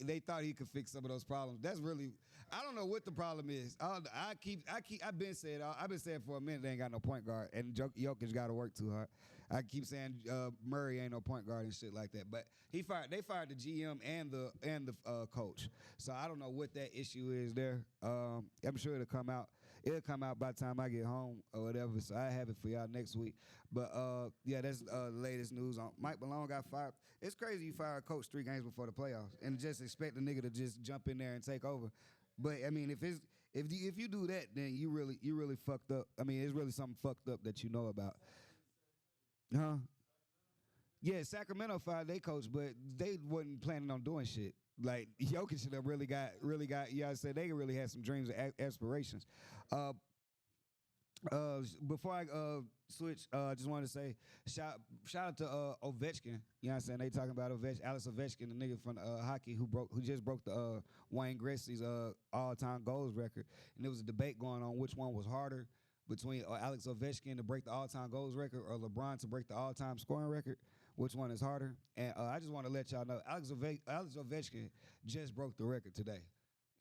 they thought he could fix some of those problems. That's really, I don't know what the problem is. I've been saying for a minute they ain't got no point guard, and Jokic got to work too hard. I keep saying Murray ain't no point guard and shit like that. But they fired the GM and the coach. So I don't know what that issue is there. I'm sure it'll come out. It'll come out by the time I get home or whatever. So I have it for y'all next week. But yeah, that's the latest news on Mike Malone got fired. It's crazy you fire a coach 3 games before the playoffs and just expect the nigga to just jump in there and take over. But I mean, if you do that, then you really fucked up. I mean, it's really something fucked up that you know about. Huh? Yeah, Sacramento fired their coach, but they wasn't planning on doing shit. Like Jokic should have really got. Yeah, I said they really had some dreams and aspirations. Before I switch, just wanted to say shout out to Ovechkin. You know what I'm saying? They talking about Alex Ovechkin, the nigga from hockey who just broke the Wayne Gretzky's all-time goals record. And there was a debate going on which one was harder between Alex Ovechkin to break the all-time goals record or LeBron to break the all-time scoring record. Which one is harder? And I just want to let y'all know, Alex Ovechkin just broke the record today.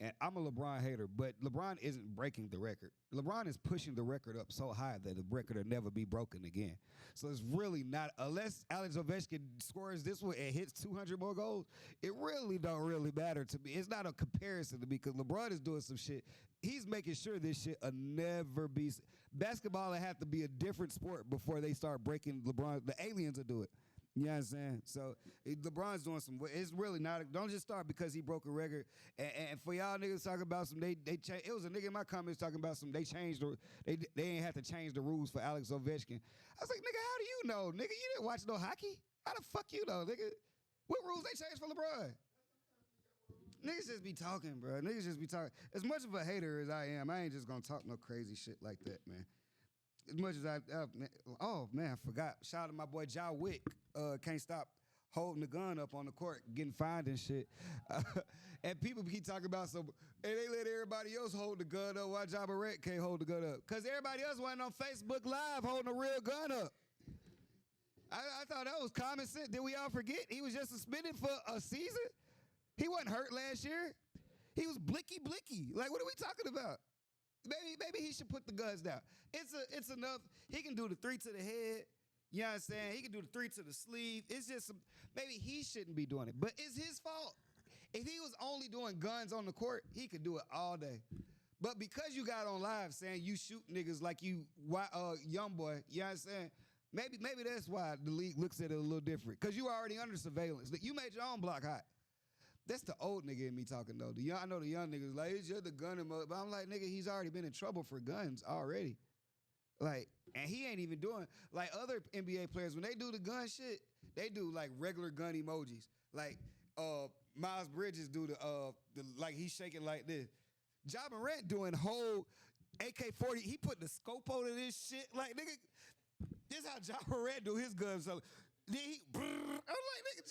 And I'm a LeBron hater, but LeBron isn't breaking the record. LeBron is pushing the record up so high that the record will never be broken again. So it's really not, unless Alex Ovechkin scores this one and hits 200 more goals, it really don't really matter to me. It's not a comparison to me because LeBron is doing some shit. He's making sure this shit will never be. Basketball will have to be a different sport before they start breaking LeBron. The aliens will do it. You know what I'm saying? So LeBron's doing some. It's really not. Don't just start because he broke a record. And for y'all niggas talking about some, they changed. It was a nigga in my comments talking about some. They changed. They ain't have to change the rules for Alex Ovechkin. I was like, nigga, how do you know, nigga? You didn't watch no hockey. How the fuck you know, nigga? What rules they changed for LeBron? Niggas just be talking, bro. Niggas just be talking. As much of a hater as I am, I ain't just gonna talk no crazy shit like that, man. As much as I forgot. Shout out to my boy Ja Wick. Can't stop holding the gun up on the court, getting fined and shit. And people keep talking about some, and they let everybody else hold the gun up. Why Ja Morant can't hold the gun up? Because everybody else wasn't on Facebook Live holding a real gun up. I thought that was common sense. Did we all forget? He was just suspended for a season? He wasn't hurt last year. He was blicky. Like, what are we talking about? Maybe he should put the guns down. It's enough. He can do the 3 to the head. You know what I'm saying? He can do the 3 to the sleeve. It's just maybe he shouldn't be doing it. But it's his fault. If he was only doing guns on the court, he could do it all day. But because you got on live saying you shoot niggas like you young boy, you know what I'm saying? Maybe that's why the league looks at it a little different. Because you already under surveillance. You made your own block hot. That's the old nigga in me talking, though. I know the young niggas like, it's just the gun him up. But I'm like, nigga, he's already been in trouble for guns already. Like, and he ain't even doing, like other NBA players, when they do the gun shit, they do like regular gun emojis. Like, Miles Bridges do the like he's shaking like this. Ja Morant doing whole AK-40. He put the scope on this shit. Like, nigga, this how Ja Morant do his guns. So then I'm like, nigga,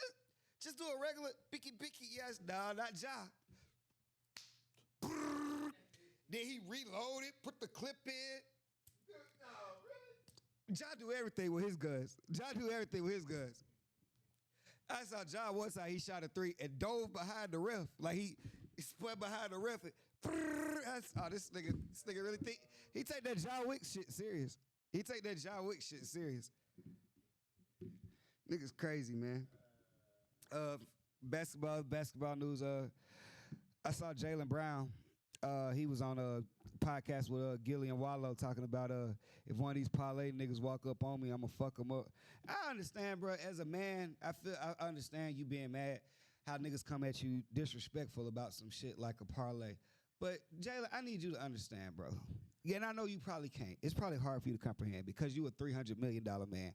just do a regular picky. Yes, nah, not Ja. Then he reloaded, put the clip in. No, really? Ja do everything with his guns. I saw Ja once how he shot a 3 and dove behind the ref. Like he spun behind the ref. And, this nigga really think he take that John Wick shit serious. Nigga's crazy, man. Basketball news. I saw Jaylen Brown. He was on a podcast with Gillian Wallow talking about if one of these parlay niggas walk up on me, I'ma fuck them up. I understand, bro. As a man, I understand you being mad how niggas come at you disrespectful about some shit like a parlay. But Jaylen, I need you to understand, bro. Yeah, and I know you probably can't. It's probably hard for you to comprehend because you a $300 million man.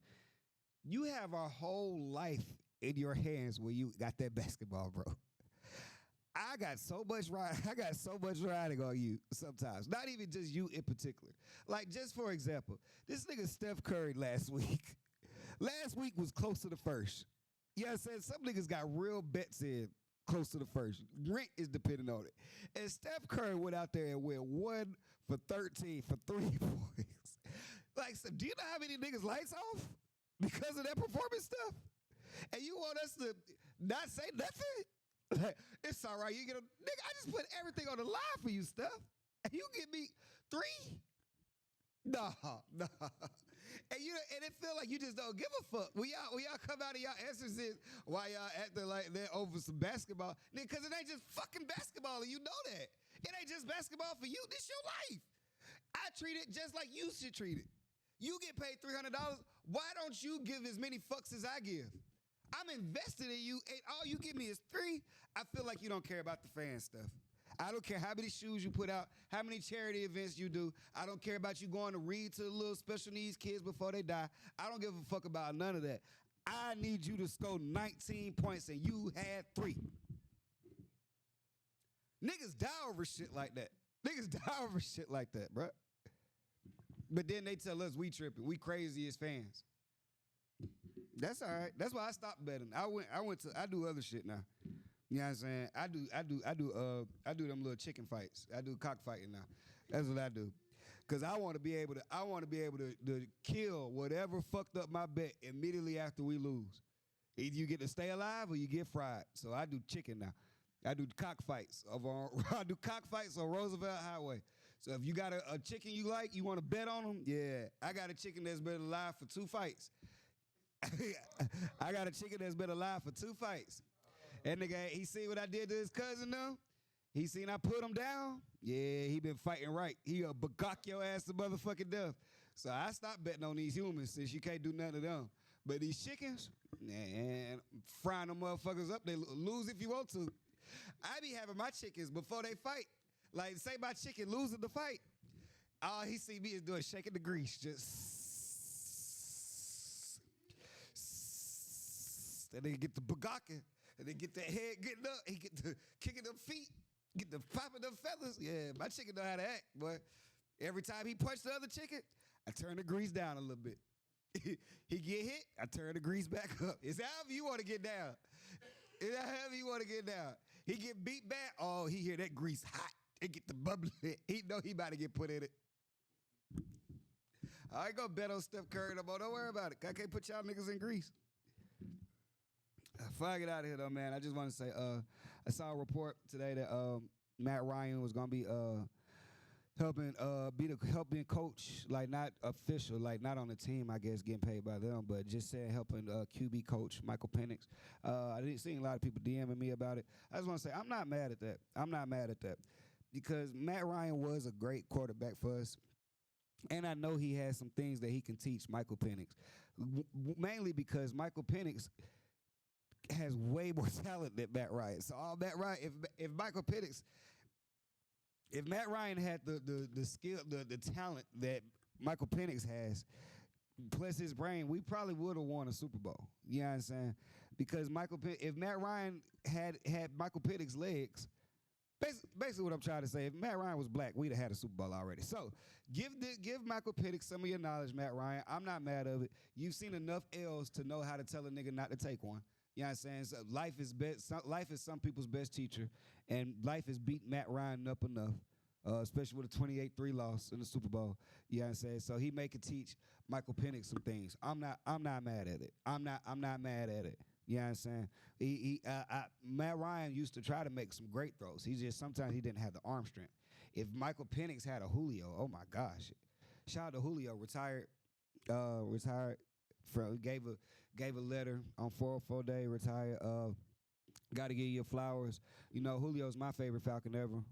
You have our whole life in your hands when you got that basketball, bro. I got so much riding on you sometimes. Not even just you in particular. Like, just for example, this nigga Steph Curry last week. Last week was close to the first. You know what I'm saying? Some niggas got real bets in close to the first. Rent is depending on it. And Steph Curry went out there and went 1 for 13 for 3 points. Like, so do you know how many niggas lights off because of that performance stuff? And you want us to not say nothing? Like, it's all right. You get a nigga. I just put everything on the line for you, stuff. And you give me 3? Nah. And it feel like you just don't give a fuck. When y'all come out of y'all answers is why y'all acting like they're over some basketball. Nigga, because it ain't just fucking basketball, and you know that. It ain't just basketball for you. This your life. I treat it just like you should treat it. You get paid $300. Why don't you give as many fucks as I give? I'm invested in you, and all you give me is 3. I feel like you don't care about the fan stuff. I don't care how many shoes you put out, how many charity events you do. I don't care about you going to read to the little special needs kids before they die. I don't give a fuck about none of that. I need you to score 19 points, and you had 3. Niggas die over shit like that. Niggas die over shit like that, bro. But then they tell us we tripping. We crazy as fans. That's all right. That's why I stopped betting. I do other shit now. You know what I'm saying? I do them little chicken fights. I do cockfighting now. That's what I do. Cause I want to be able to kill whatever fucked up my bet immediately after we lose. Either you get to stay alive or you get fried. So I do chicken now. I do cockfights I do cockfights on Roosevelt Highway. So if you got a chicken you like, you want to bet on them, yeah. I got a chicken that's been alive for 2 fights. I got a chicken that's been alive for 2 fights. That nigga, he seen what I did to his cousin though. He seen I put him down. Yeah, he been fighting right. He'll bagok your ass to motherfucking death. So I stopped betting on these humans since you can't do nothing to them. But these chickens, man, frying them motherfuckers up, they lose if you want to. I be having my chickens before they fight. Like, say my chicken losing the fight. All he see me is doing shaking the grease. Just. And they get the bagocking. And they get their head getting up. He get the kicking them feet. Get the popping them feathers. Yeah, my chicken know how to act, boy. Every time he punched the other chicken, I turn the grease down a little bit. He get hit, I turn the grease back up. It's however you want to get down. It's however you want to get down. He get beat back. Oh, he hear that grease hot. It get the bubbling. He know he about to get put in it. I ain't gonna bet on Steph Curry no more. Don't worry about it. I can't put y'all niggas in grease. Before I get out of here, though, man, I just want to say I saw a report today that Matt Ryan was going to be helping coach, like not official, like not on the team, I guess, getting paid by them, but just saying helping QB coach Michael Penix. I didn't see a lot of people DMing me about it. I just want to say I'm not mad at that. I'm not mad at that because Matt Ryan was a great quarterback for us. And I know he has some things that he can teach Michael Penix, mainly because Michael Penix has way more talent than Matt Ryan. So all Matt Ryan, if Matt Ryan had the skill, the talent that Michael Penix has, plus his brain, we probably would have won a Super Bowl. You know what I'm saying? Because if Matt Ryan had Michael Penix legs, basically what I'm trying to say, if Matt Ryan was black, we'd have had a Super Bowl already. So give Michael Penix some of your knowledge, Matt Ryan. I'm not mad of it. You've seen enough L's to know how to tell a nigga not to take one. You know what I'm saying? So life is some people's best teacher, and life has beat Matt Ryan up enough, especially with a 28-3 loss in the Super Bowl. You know what I'm saying? So he may could teach Michael Penix some things. I'm not mad at it. I'm not mad at it. You know what I'm saying? Matt Ryan used to try to make some great throws. Sometimes he didn't have the arm strength. If Michael Penix had a Julio, oh my gosh! Shout out to Julio, retired from gave a letter on 404 day, retired. Got to give you your flowers. You know, Julio's my favorite Falcon ever.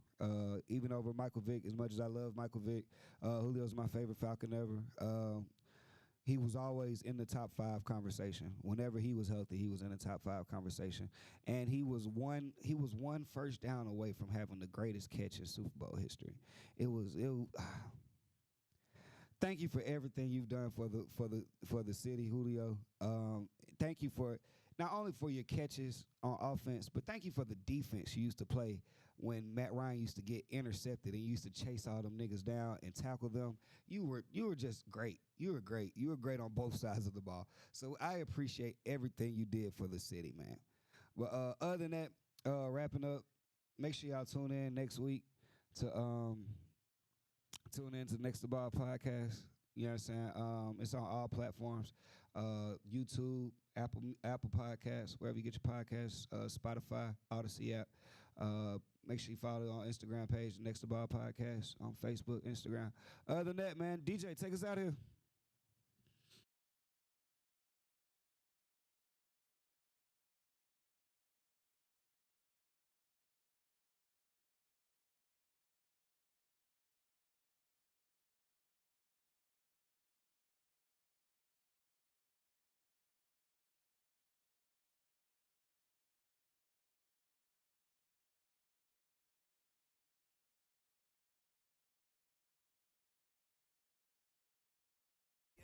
Even over Michael Vick, as much as I love Michael Vick, Julio's my favorite Falcon ever. He was always in the top 5 conversation. Whenever he was healthy, he was in the top 5 conversation. And he was one first down away from having the greatest catch in Super Bowl history. Thank you for everything you've done for the city, Julio. Thank you for not only for your catches on offense, but thank you for the defense you used to play when Matt Ryan used to get intercepted and you used to chase all them niggas down and tackle them. You were just great. You were great. You were great on both sides of the ball. So I appreciate everything you did for the city, man. But other than that, wrapping up, make sure y'all tune in next week to tune in to Next2Ball podcast. You know what I'm saying? It's on all platforms. YouTube, Apple Podcasts, wherever you get your podcasts, Spotify, Odyssey app. Make sure you follow on Instagram page, Next2Ball Podcast, on Facebook, Instagram. Other than that, man, DJ, take us out here.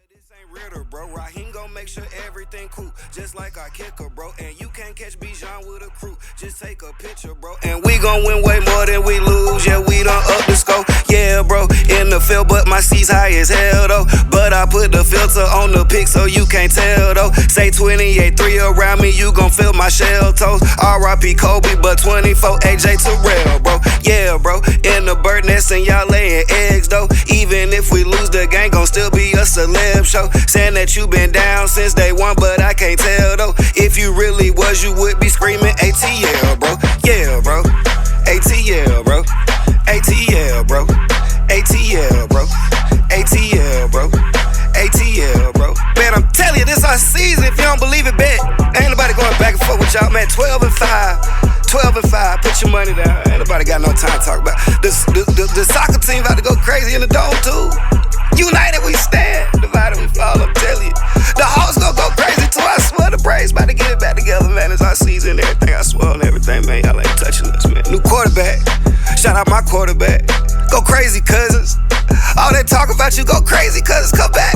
This ain't Ritter, bro. Raheem gon' make sure everything cool, just like our kicker, bro. And you can't catch Bijan with a crew. Just take a picture, bro. And we gon' win way more than we lose. Yeah, we done up the scope. Yeah, bro. In the field, but my seat's high as hell, though. But I put the filter on the pic so you can't tell, though. Say 28-3 around me, you gon' feel my shell toes. R.I.P. Kobe, but 24 AJ Terrell, bro. Yeah, bro. In the bird nest and y'all laying eggs, though. Even if we lose, the gang gon' still be a celeb show. Saying that you been down since day one, but I can't tell, though. If you really was, you would be screaming ATL, bro. Yeah, bro. ATL, bro. ATL, bro. ATL, bro. ATL, bro. ATL, bro. Man, I'm telling you, this our season. If you don't believe it, bet. Ain't nobody going back and forth with y'all, man. 12-5. 12-5. Put your money down. Ain't nobody got no time to talk about. The soccer team about to go crazy in the dome, too. United we stand, divided we fall, I'm telling you. The Hawks gon' go crazy too, I swear. The Braves about to get it back together, man. It's our season, everything, I swear on everything, man. Y'all ain't touching us, man. New quarterback, shout out my quarterback. Go crazy, cousins. All that talk about you, go crazy, cousins, come back.